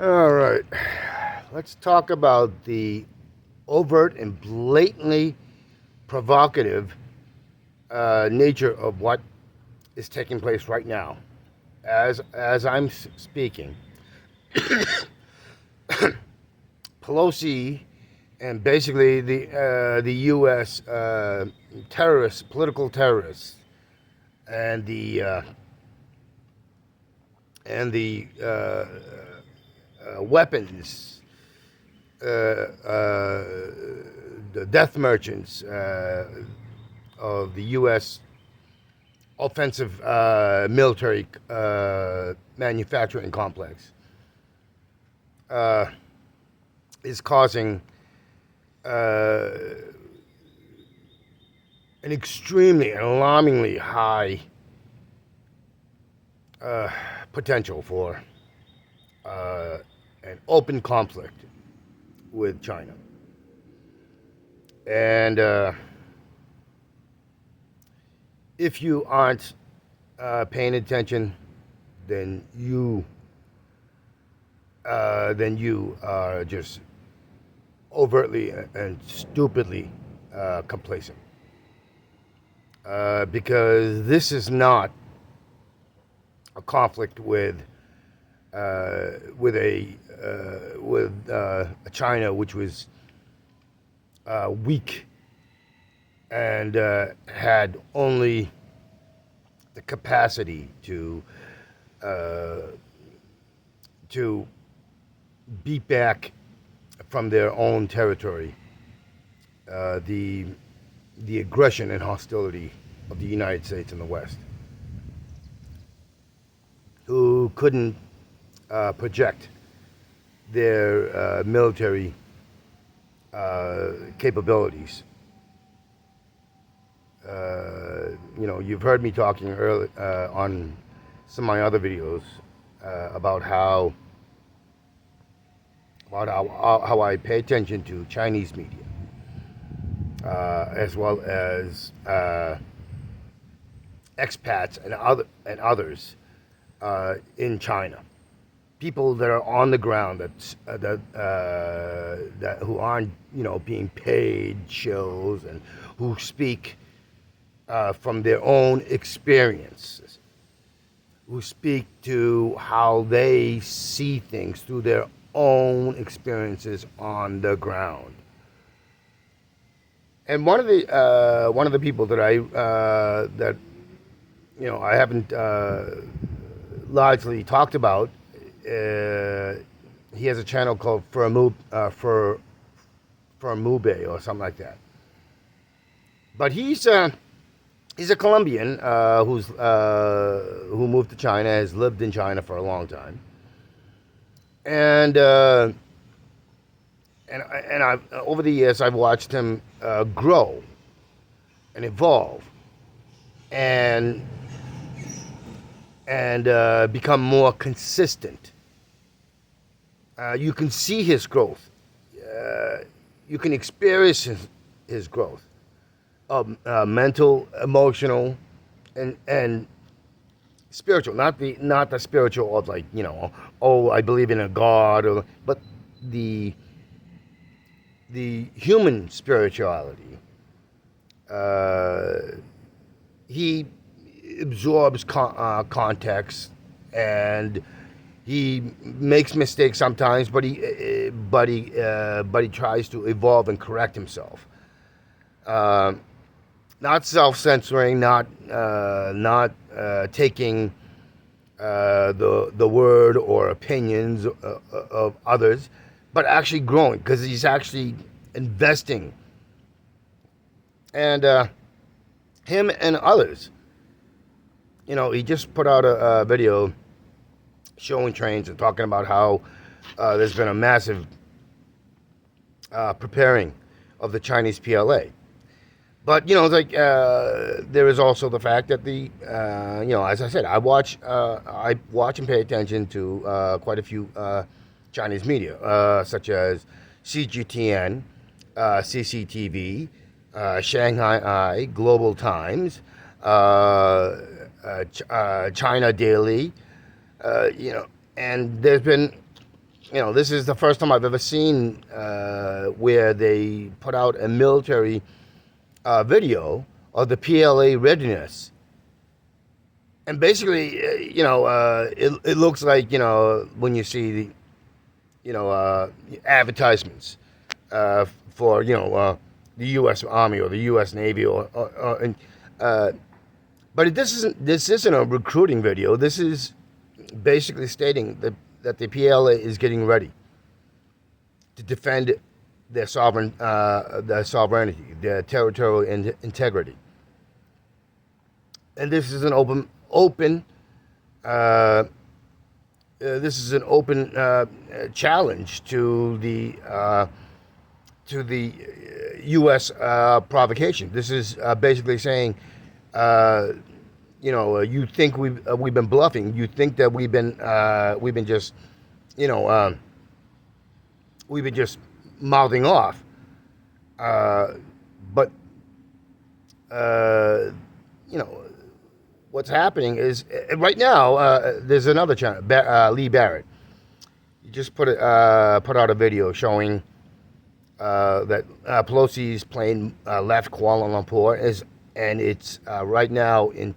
All right. Let's talk about the overt and blatantly provocative nature of what is taking place right now. As I'm speaking, Pelosi and basically the U.S. Terrorists, political terrorists, and the weapons, the death merchants of the U.S. offensive military manufacturing complex uh, is causing uh, an extremely and alarmingly high uh, potential for an open conflict with China. And if you aren't paying attention, then you are just overtly and stupidly complacent. Because this is not a conflict with a China which was weak and had only the capacity uh, to beat back from their own territory the aggression and hostility of the United States and the West, who couldn't project their military capabilities. You've heard me talking early on some of my other videos about how I pay attention to Chinese media, as well as expats and others in China, people that are on the ground that who aren't being paid shows and who speak from their own experiences, who speak to how they see things through their own experiences on the ground. And one of the people that I haven't largely talked about. He has a channel called Fermube or something like that. But he's a Colombian who moved to China, has lived in China for a long time, and I've over the years I've watched him grow and evolve and become more consistent. You can see his growth. You can experience his growth, mental, emotional, and spiritual. Not the spiritual of oh, I believe in a God, but the human spirituality. He absorbs context, and he makes mistakes sometimes, but he tries to evolve and correct himself. Not self-censoring, not taking the word or opinions of others, but actually growing, because he's actually investing. And him and others. He just put out a video showing trains and talking about how there's been a massive preparing of the Chinese PLA. But, it's like there is also the fact that as I said, I watch and pay attention to quite a few Chinese media, such as CGTN, CCTV, Shanghai Eye, Global Times, China Daily, and there's been this is the first time I've ever seen where they put out a military video of the PLA readiness. And basically, it looks like, when you see the, advertisements for, the U.S. Army or the U.S. Navy but this isn't a recruiting video. This is basically stating that the PLA is getting ready to defend their sovereignty, their territorial integrity. And this is an open challenge to the U.S. provocation. This is basically saying, you think we've been bluffing. You think that we've been just, we've been just mouthing off. But what's happening is right now there's another channel, Lee Barrett. He just put out a video showing that Pelosi's plane left Kuala Lumpur and it's right now in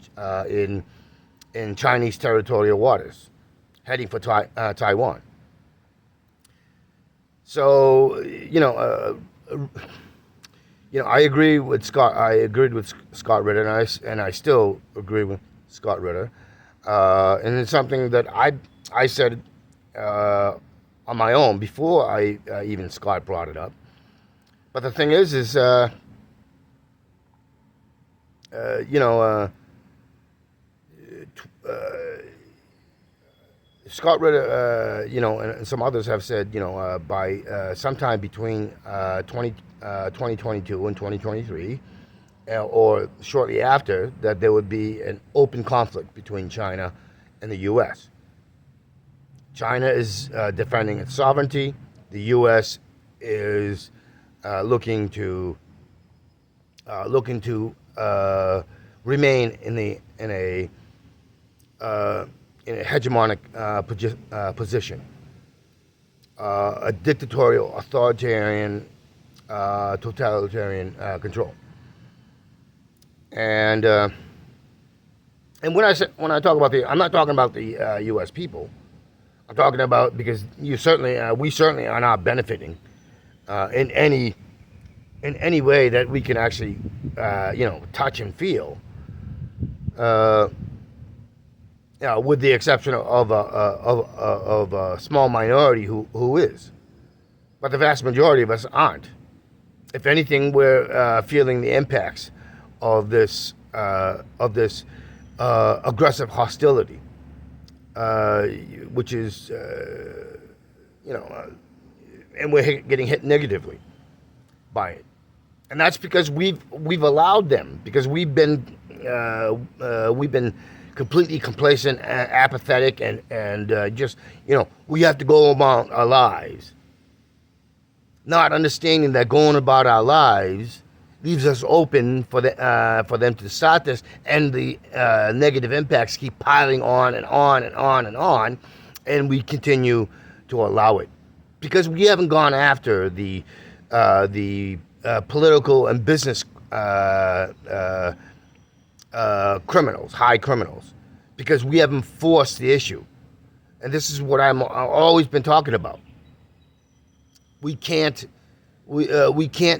Chinese territorial waters, heading for Taiwan. So I agree with Scott. I agreed with Scott Ritter, and I still agree with Scott Ritter. And it's something that I said on my own before even Scott brought it up. But the thing is Scott Ritter, and some others have said, by sometime between 2022 and 2023, or shortly after, that there would be an open conflict between China and the U.S. China is defending its sovereignty. The U.S. is looking to remain in a hegemonic position, a dictatorial, authoritarian, totalitarian control. And when I talk about I'm not talking about the U.S. people. I'm talking about because we certainly are not benefiting in any way that we can actually touch and feel. With the exception of a small minority who is, but the vast majority of us aren't. If anything, we're feeling the impacts of this aggressive hostility, which is and we're getting hit negatively by it, and that's because we've allowed them, because we've been completely complacent, apathetic, and just we have to go about our lives, not understanding that going about our lives leaves us open for them to start this, and the negative impacts keep piling on and on and on and on, and we continue to allow it because we haven't gone after the political and business criminals, high criminals, because we haven't forced the issue. And this is what I've always been talking about. We can't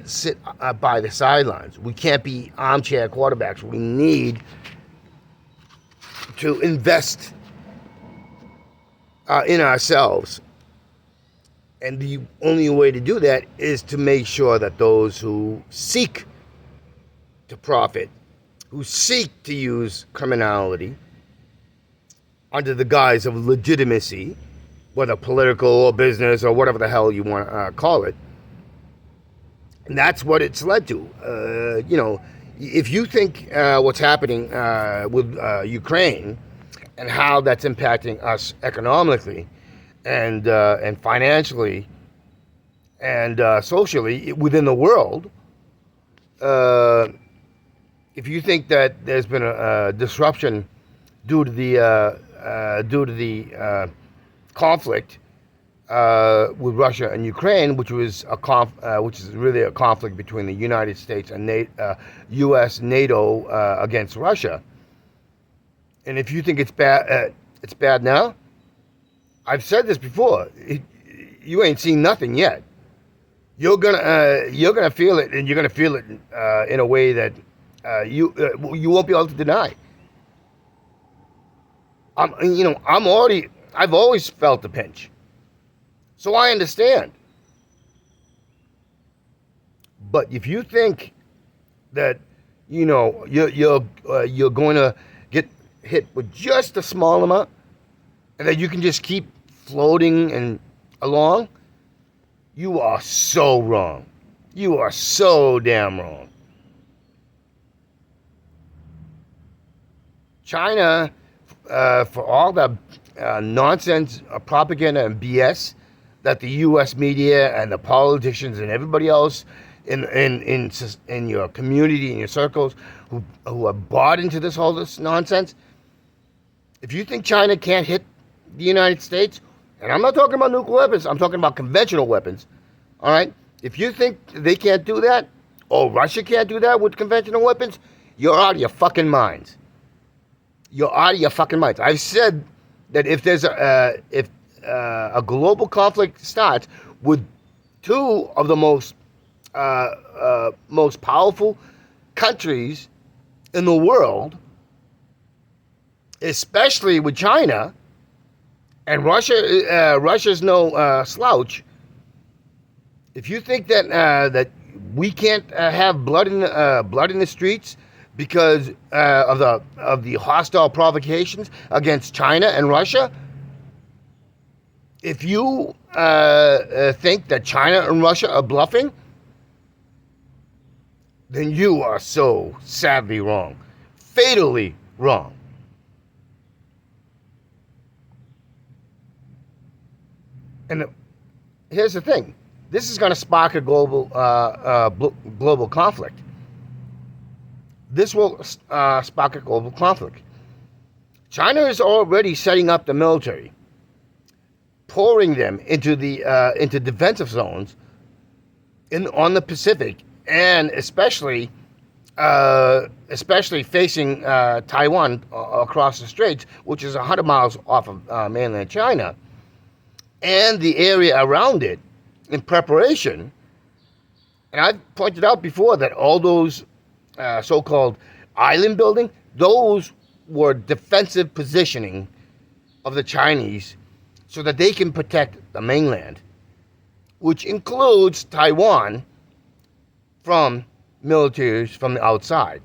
sit by the sidelines. We can't be armchair quarterbacks. We need to invest in ourselves. And the only way to do that is to make sure that those who seek to profit, who seek to use criminality under the guise of legitimacy, whether political or business or whatever the hell you want to call it, and that's what it's led to. If you think what's happening with Ukraine and how that's impacting us economically and financially and socially within the world, if you think that there's been a disruption due to the conflict with Russia and Ukraine, which was which is really a conflict between the United States and U.S. NATO against Russia. And if you think it's bad now. I've said this before. You ain't seen nothing yet. You're gonna feel it, and you're gonna feel it in a way that you won't be able to deny. I've always felt the pinch, so I understand. But if you think that you're going to get hit with just a small amount, and that you can just keep floating and along, you are so wrong. You are so damn wrong. China, for all the nonsense, propaganda, and BS that the U.S. media and the politicians and everybody else in your community, in your circles, who are bought into this nonsense, if you think China can't hit the United States, and I'm not talking about nuclear weapons, I'm talking about conventional weapons, all right? If you think they can't do that, or Russia can't do that with conventional weapons, you're out of your fucking minds. You're out of your fucking minds. I've said that if there's a global conflict starts with two of the most powerful countries in the world, especially with China, and Russia's no slouch. If you think that we can't have blood in the streets because of the hostile provocations against China and Russia, if you think that China and Russia are bluffing, then you are so sadly wrong, fatally wrong. And here's the thing: this is going to spark a global conflict. This will spark a global conflict. China is already setting up the military, pouring them into defensive zones on the Pacific, and especially facing Taiwan across the straits, which is 100 miles off of mainland China, and the area around it, in preparation. And I've pointed out before that all those so-called island building, those were defensive positioning of the Chinese so that they can protect the mainland, which includes Taiwan, from militaries from the outside.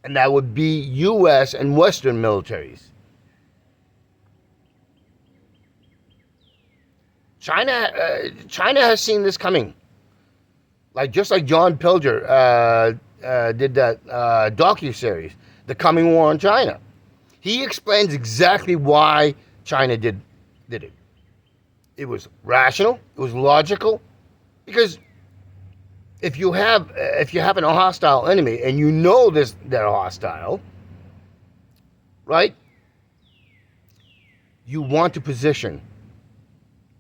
And that would be U.S. and Western militaries. China has seen this coming. Just like John Pilger did that docuseries, The Coming War on China. He explains exactly why China did it. It was rational, it was logical, because if you have a hostile enemy and you know they're hostile, right? You want to position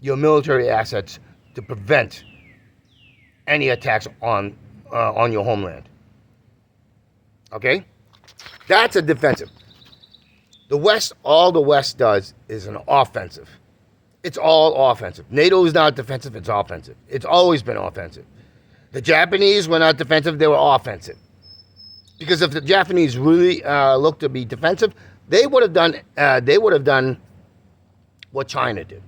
your military assets to prevent any attacks on your homeland. Okay? That's a defensive. All the West does is an offensive. It's all offensive. NATO is not defensive, it's offensive. It's always been offensive. The Japanese were not defensive, they were offensive. Because if the Japanese really looked to be defensive, they would have done what China did.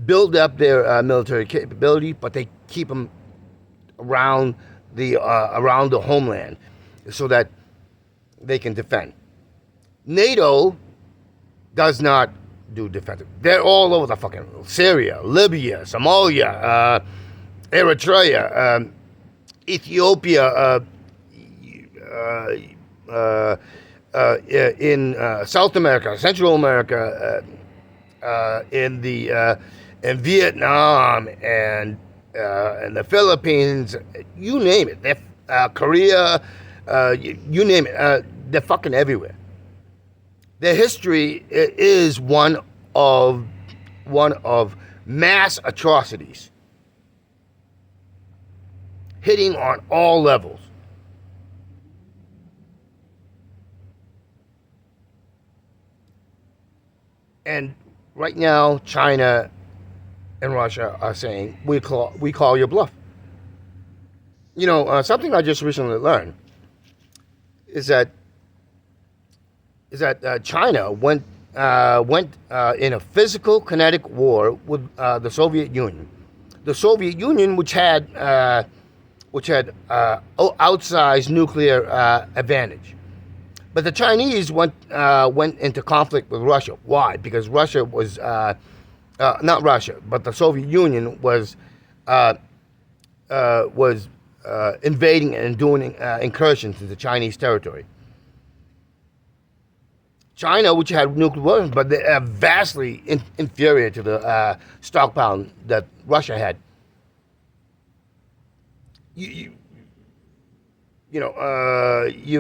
Build up their military capability, but they keep them around the homeland so that they can defend. NATO does not do defensive. They're all over the fucking Syria, Libya, Somalia, Eritrea, Ethiopia, in South America, Central America, in Vietnam, and the Philippines, you name it. Korea, you name it. They're fucking everywhere. Their history is one of mass atrocities, hitting on all levels. And right now, China and Russia are saying, we call your bluff. Something I just recently learned is that China went in a physical kinetic war with the Soviet Union. The Soviet Union, which had outsized nuclear advantage, but the Chinese went into conflict with Russia. Why? Because Russia was not Russia, but the Soviet Union was invading and doing incursions into Chinese territory. China, which had nuclear weapons, but they are vastly inferior to the stockpile that Russia had. You've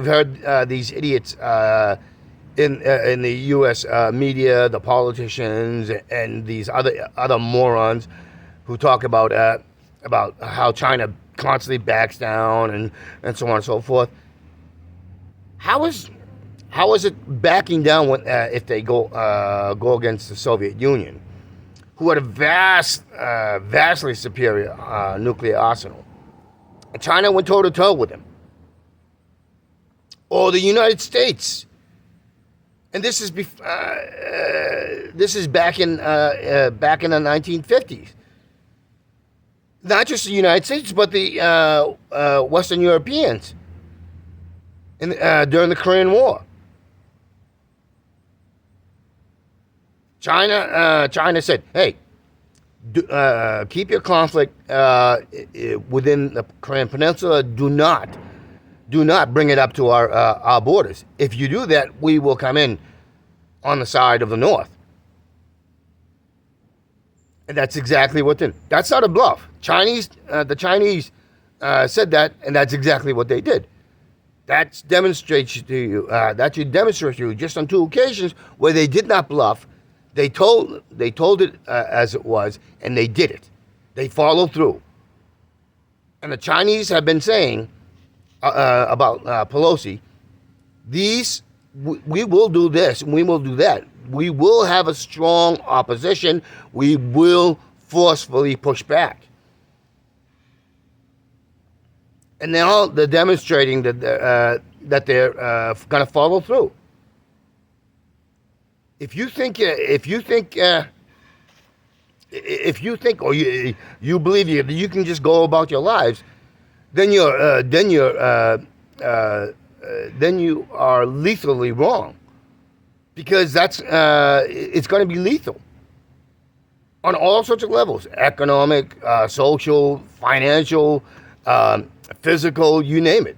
heard these idiots in the U.S. Media, the politicians, and these other morons who talk about how China constantly backs down and so on and so forth. How is it backing down when, if they go against the Soviet Union, who had a vastly superior nuclear arsenal? And China went toe to toe with them, or the United States. And this is back in the 1950s. Not just the United States, but the Western Europeans during the Korean War. China said, "Hey, keep your conflict within the Korean Peninsula. Do not bring it up to our borders. If you do that, we will come in on the side of the North." And that's exactly what they did. That's not a bluff. The Chinese said that, and that's exactly what they did. That demonstrates to you. That should demonstrate to you just on 2 occasions where they did not bluff. They told it as it was, and they did it. They followed through. And the Chinese have been saying about Pelosi, we will do this and we will do that. We will have a strong opposition. We will forcefully push back. And now they're demonstrating that they're going to follow through. If you think, or you believe you can just go about your lives, then you are lethally wrong, because it's going to be lethal on all sorts of levels: economic, social, financial, physical, you name it.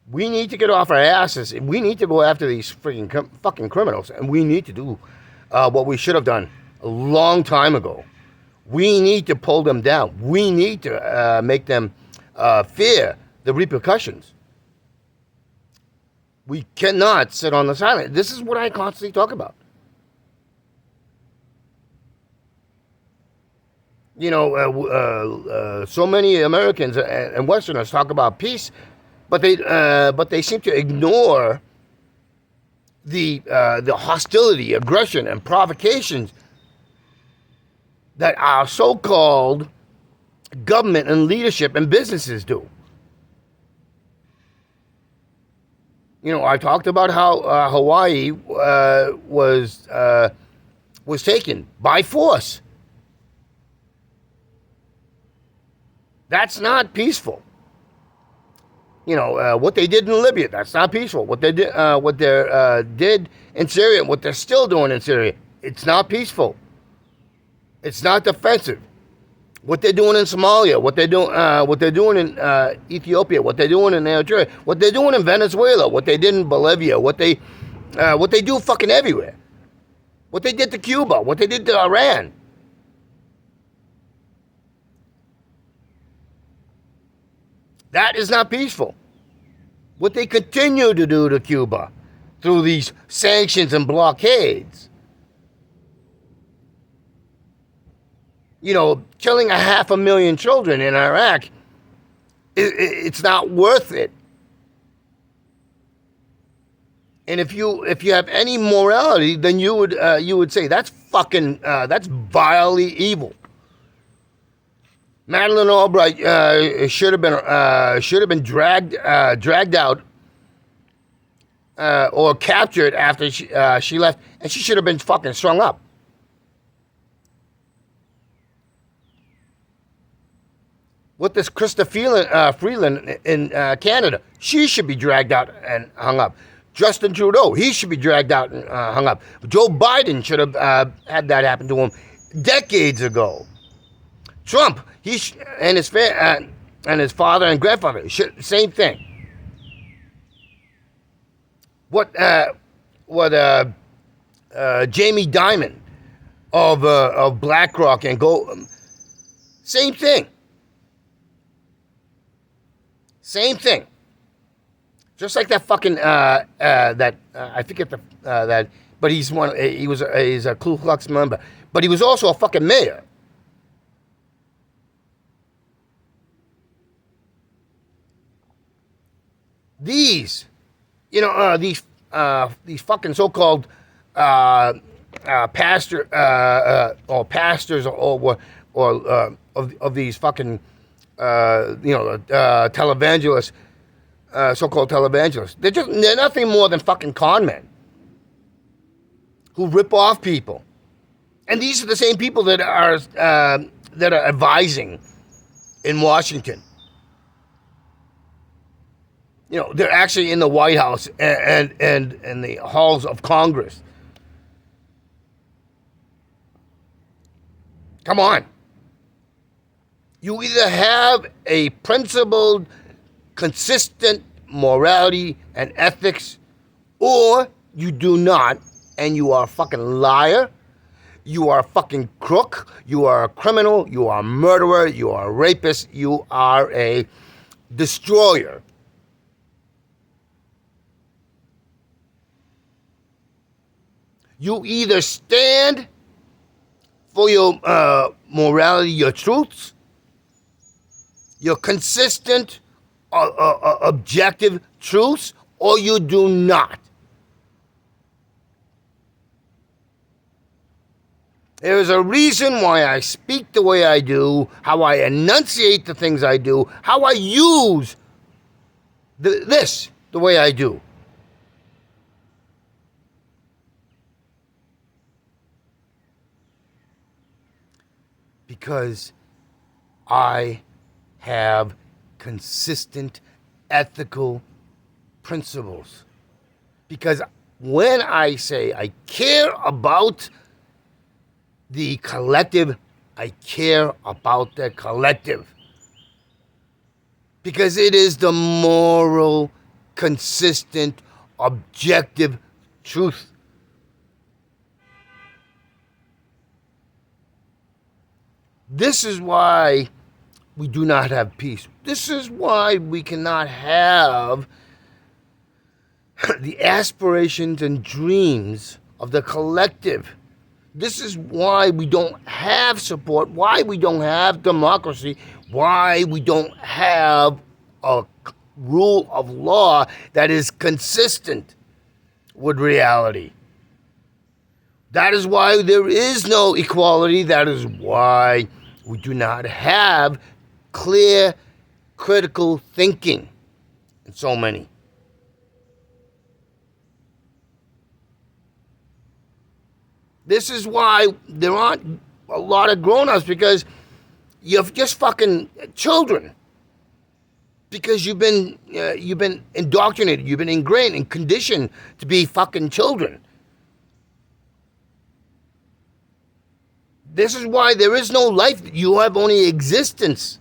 We need to get off our asses, and we need to go after these freaking fucking criminals, and we need to do what we should have done a long time ago. We need to pull them down. We need to make them fear the repercussions. We cannot sit on the sideline. This is what I constantly talk about. So many Americans and Westerners talk about peace, but they seem to ignore the hostility, aggression, and provocations that our so-called government and leadership and businesses do. I talked about how Hawaii was taken by force. That's not peaceful. What they did in Libya, that's not peaceful. What they did in Syria, what they're still doing in Syria, it's not peaceful. It's not defensive. What they're doing in Somalia, what they're doing in Ethiopia, what they're doing in Eritrea, what they're doing in Venezuela, what they did in Bolivia, what they do fucking everywhere. What they did to Cuba, what they did to Iran. That is not peaceful. What they continue to do to Cuba, through these sanctions and blockades. You know, killing 500,000 children in Iraq, it's not worth it. And if you have any morality, then you would say that's fucking that's vilely evil. Madeleine Albright should have been dragged out or captured after she left, and she should have been fucking strung up. With this Krista Freeland in Canada, she should be dragged out and hung up. Justin Trudeau, he should be dragged out and hung up. Joe Biden should have had that happen to him decades ago. Trump, and his father and grandfather, same thing. What Jamie Dimon of BlackRock and Gold, same thing. Same thing. Just like that fucking I forget that, but he's a Ku Klux member, but he was also a fucking mayor. These fucking so-called pastors or of these fucking televangelists. So-called televangelists. They're nothing more than fucking con men who rip off people. And these are the same people that are advising in Washington. You know, they're actually in the White House and the halls of Congress. Come on. You either have a principled, consistent morality and ethics, or you do not, and you are a fucking liar, you are a fucking crook, you are a criminal, you are a murderer, you are a rapist, you are a destroyer. You either stand for your morality, your truths, your consistent, objective truths, or you do not. There is a reason why I speak the way I do, how I enunciate the things I do, how I use this the way I do. Because I have consistent ethical principles. Because when I say I care about the collective, I care about the collective. Because it is the moral, consistent, objective truth. This is why we do not have peace. This is why we cannot have the aspirations and dreams of the collective. This is why we don't have support, why we don't have democracy, why we don't have a rule of law that is consistent with reality. That is why there is no equality. That is why we do not have clear, critical thinking in so many. This is why there aren't a lot of grown-ups, because you're just fucking children. Because you've been indoctrinated, you've been ingrained and conditioned to be fucking children. This is why there is no life. You have only existence.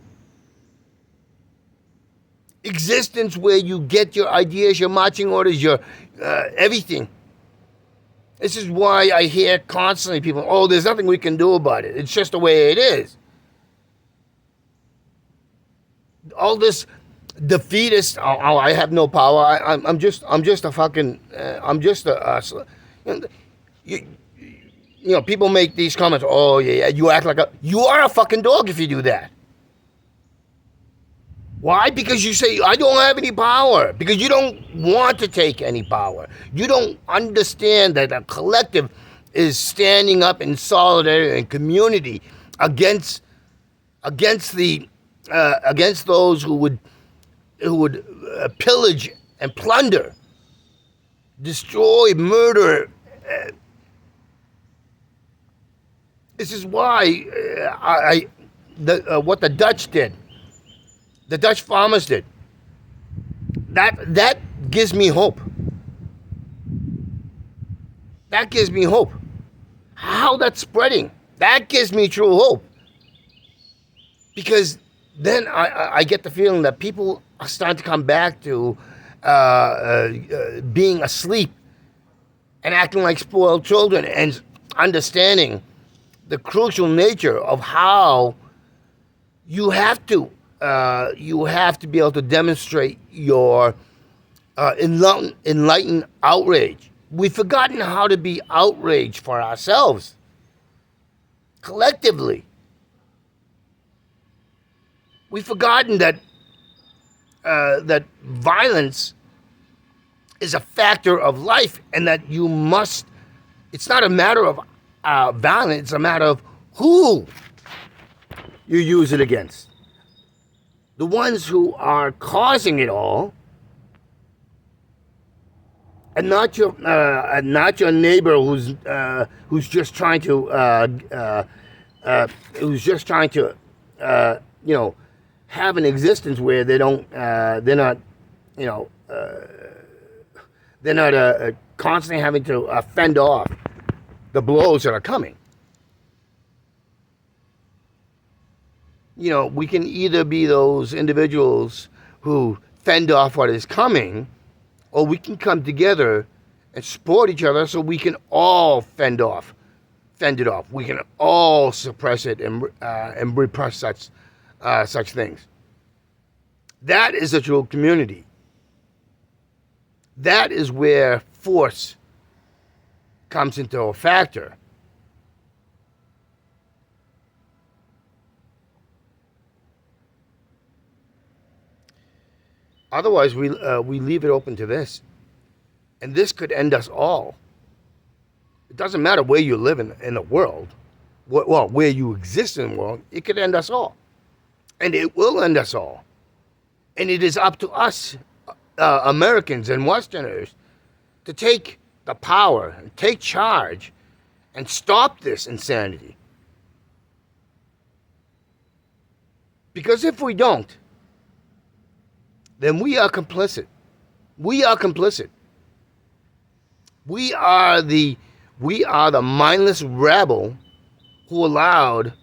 Existence where you get your ideas, your marching orders, your everything. This is why I hear constantly people, oh, there's nothing we can do about it. It's just the way it is. All this defeatist. Oh, I have no power. I'm just a fucking. I'm just a. You, you know, people make these comments. Oh yeah, you act like a. You are a fucking dog if you do that. Why? Because you say I don't have any power. Because you don't want to take any power. You don't understand that a collective is standing up in solidarity and community against the against those who would pillage and plunder, destroy, murder. This is why what the Dutch did, the Dutch farmers did. That gives me hope. That gives me hope. How that's spreading, that gives me true hope. Because then I get the feeling that people are starting to come back to being asleep and acting like spoiled children and understanding the crucial nature of how you have to be able to demonstrate your enlightened outrage. We've forgotten how to be outraged for ourselves, collectively. We've forgotten that that violence is a factor of life, and that you must. It's not a matter of violence; it's a matter of who you use it against. The ones who are causing it all, and not your neighbor who's just trying to you know, have an existence where they don't they're not you know they're not constantly having to fend off the blows that are coming. You know, we can either be those individuals who fend off what is coming, or we can come together and support each other so we can all fend it off. We can all suppress it and repress such things. That is a true community. That is where force comes into a factor. Otherwise, we leave it open to this, and this could end us all. It doesn't matter where you live in the world, well, where you exist in the world. It could end us all, and it will end us all. And it is up to us, Americans and Westerners, to take the power and take charge and stop this insanity. Because if we don't, then we are complicit. We are complicit. We are the mindless rabble who allowed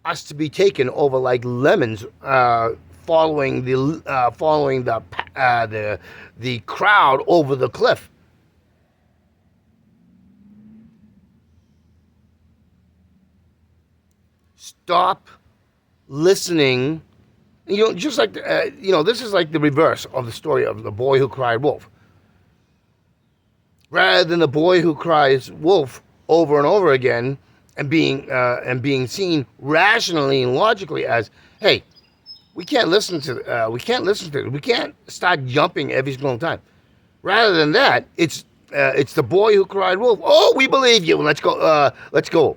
us to be taken over like lemons, following the crowd over the cliff. Stop listening. You know, just like this is like the reverse of the story of the boy who cried wolf. Rather than the boy who cries wolf over and over again, and being seen rationally and logically as, hey, we can't listen to this. We can't start jumping every single time. Rather than that, it's the boy who cried wolf. Oh, we believe you. Let's go. Let's go.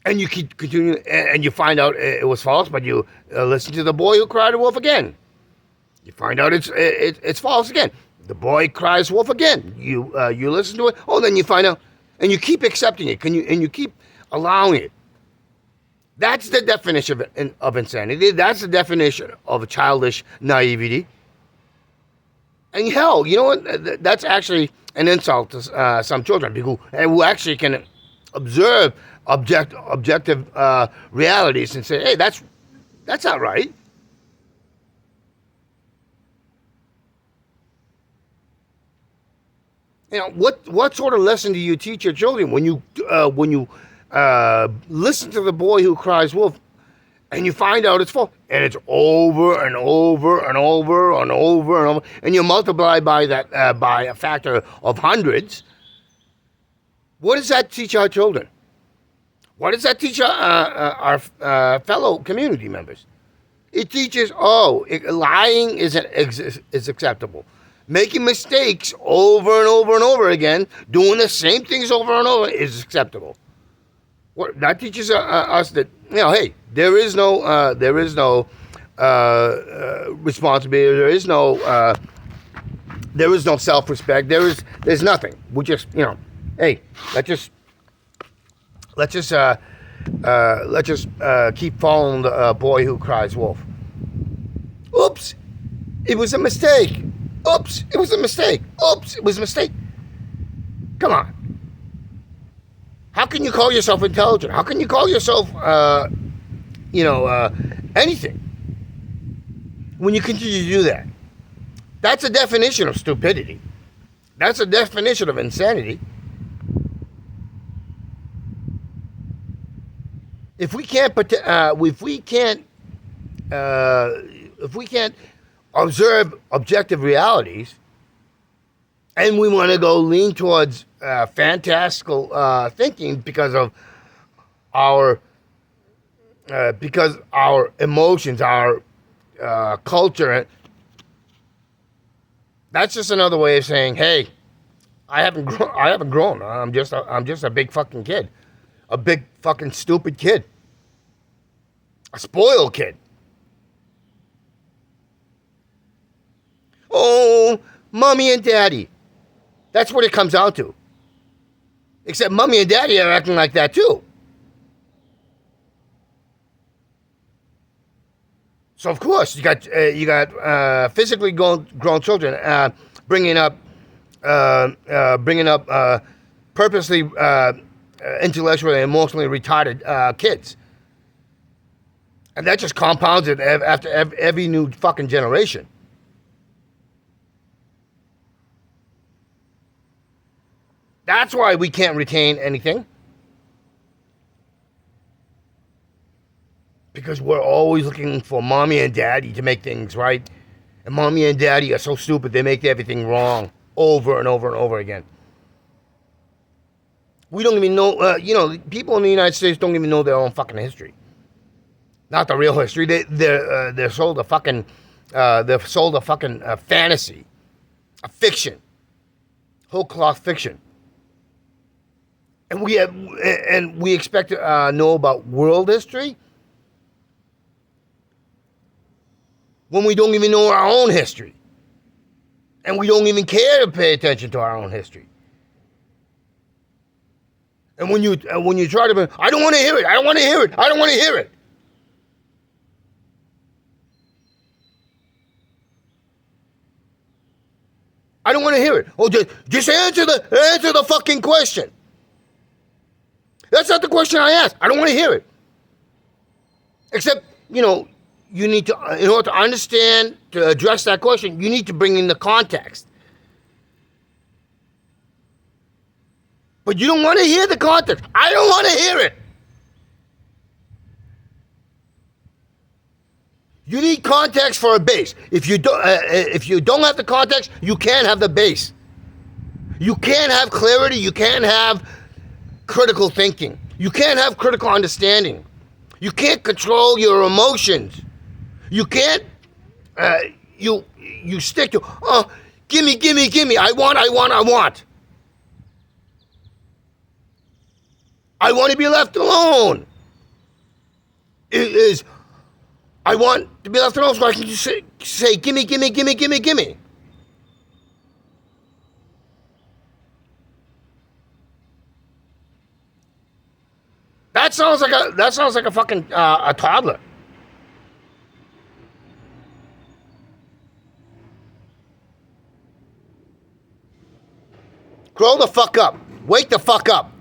And you keep continuing, and you find out it was false, but you listen to the boy who cried wolf again. You find out it's false again. The boy cries wolf again. You listen to it. Oh, then you find out, and you keep accepting it. You keep allowing it. That's the definition of insanity. That's the definition of childish naivety. And hell, you know what? That's actually an insult to some children who actually can observe objective realities and say, hey, that's not right. You know, what sort of lesson do you teach your children when you listen to The Boy Who Cries Wolf, and you find out it's false. And it's over and over and over and over and over. And you multiply by that by a factor of hundreds. What does that teach our children? What does that teach our fellow community members? It teaches, lying is acceptable. Making mistakes over and over and over again, doing the same things over and over is acceptable. That teaches us that, hey, there is no responsibility. There is no self-respect. There's nothing. We just, hey, let's just keep following the boy who cries wolf. Oops, it was a mistake. Oops, it was a mistake. Oops, it was a mistake. Come on. How can you call yourself intelligent? How can you call yourself, anything when you continue to do that? That's a definition of stupidity. That's a definition of insanity. If we can't observe objective realities, and we want to go lean towards fantastical thinking because our emotions, our culture, that's just another way of saying, hey, I haven't grown. I'm just a big fucking kid, a big fucking stupid kid, a spoiled kid. Oh, mommy and daddy. That's what it comes out to. Except mommy and daddy are acting like that too. So of course you got physically grown children bringing up purposely intellectually and emotionally retarded kids, and that just compounds it after every new fucking generation. That's why we can't retain anything. Because we're always looking for mommy and daddy to make things right. And mommy and daddy are so stupid, they make everything wrong over and over and over again. We don't even know, people in the United States don't even know their own fucking history. Not the real history. They're sold a fucking, fantasy, a fiction, whole cloth fiction. And we expect to know about world history when we don't even know our own history, and we don't even care to pay attention to our own history. And when you try to, I don't want to hear it. I don't want to hear it. I don't want to hear it. I don't want to hear it. Oh, just answer the fucking question. That's not the question I asked. I don't want to hear it. Except, you need to, in order to understand, to address that question, you need to bring in the context. But you don't want to hear the context. I don't want to hear it. You need context for a base. If you don't have the context, you can't have the base. You can't have clarity. You can't have critical thinking. You can't have critical understanding. You can't control your emotions. You can't. You stick to gimme. I want. I want to be left alone. I want to be left alone so I can just say gimme. That sounds like a fucking a toddler. Grow the fuck up. Wake the fuck up.